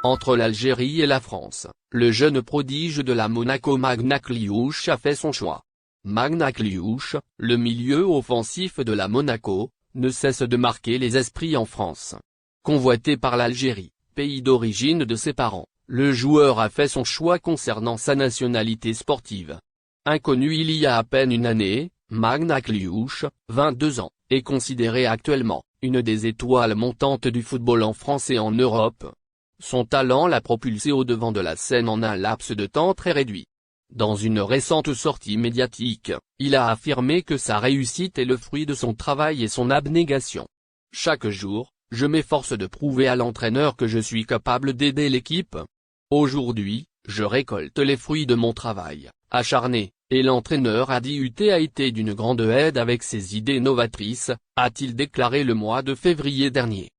Entre l'Algérie et la France, le jeune prodige de la Monaco Magnac Liouch a fait son choix. Magnac Liouch, le milieu offensif de la Monaco, ne cesse de marquer les esprits en France. Convoité par l'Algérie, pays d'origine de ses parents, le joueur a fait son choix concernant sa nationalité sportive. Inconnu il y a à peine une année, Magnac Liouch, 22 ans, est considéré actuellement une des étoiles montantes du football en France et en Europe. Son talent l'a propulsé au devant de la scène en un laps de temps très réduit. Dans une récente sortie médiatique, il a affirmé que sa réussite est le fruit de son travail et son abnégation. Chaque jour, je m'efforce de prouver à l'entraîneur que je suis capable d'aider l'équipe. Aujourd'hui, je récolte les fruits de mon travail acharné, et l'entraîneur a dit UT a été d'une grande aide avec ses idées novatrices, a-t-il déclaré le mois de février dernier.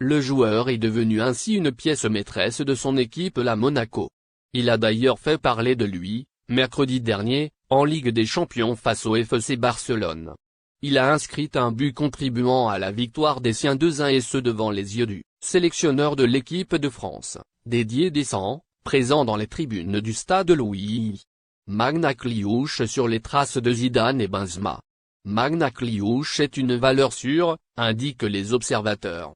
Le joueur est devenu ainsi une pièce maîtresse de son équipe la Monaco. Il a d'ailleurs fait parler de lui, mercredi dernier, en Ligue des Champions face au FC Barcelone. Il a inscrit un but contribuant à la victoire des siens 2-1 et ce devant les yeux du sélectionneur de l'équipe de France, Didier Deschamps, présent dans les tribunes du stade Louis. Magnac Liouch sur les traces de Zidane et Benzema. Magnac Liouch est une valeur sûre, indiquent les observateurs.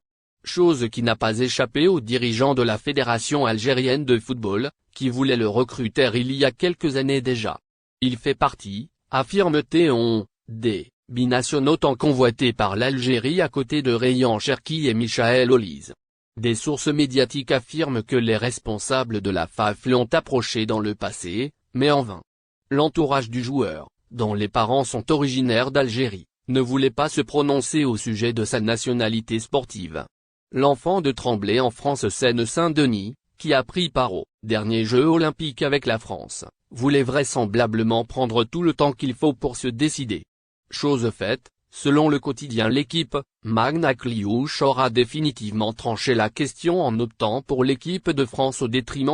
Chose qui n'a pas échappé aux dirigeants de la Fédération algérienne de football, qui voulaient le recruter il y a quelques années déjà. Il fait partie, affirme Théon, des binationaux tant convoités par l'Algérie à côté de Rayan Cherki et Michael Olise. Des sources médiatiques affirment que les responsables de la FAF l'ont approché dans le passé, mais en vain. L'entourage du joueur, dont les parents sont originaires d'Algérie, ne voulait pas se prononcer au sujet de sa nationalité sportive. L'enfant de Tremblay en France Seine-Saint-Denis, qui a pris part aux derniers Jeux olympiques avec la France, voulait vraisemblablement prendre tout le temps qu'il faut pour se décider. Chose faite, selon le quotidien L'Équipe, Magnac Liouch aura définitivement tranché la question en optant pour l'équipe de France au détriment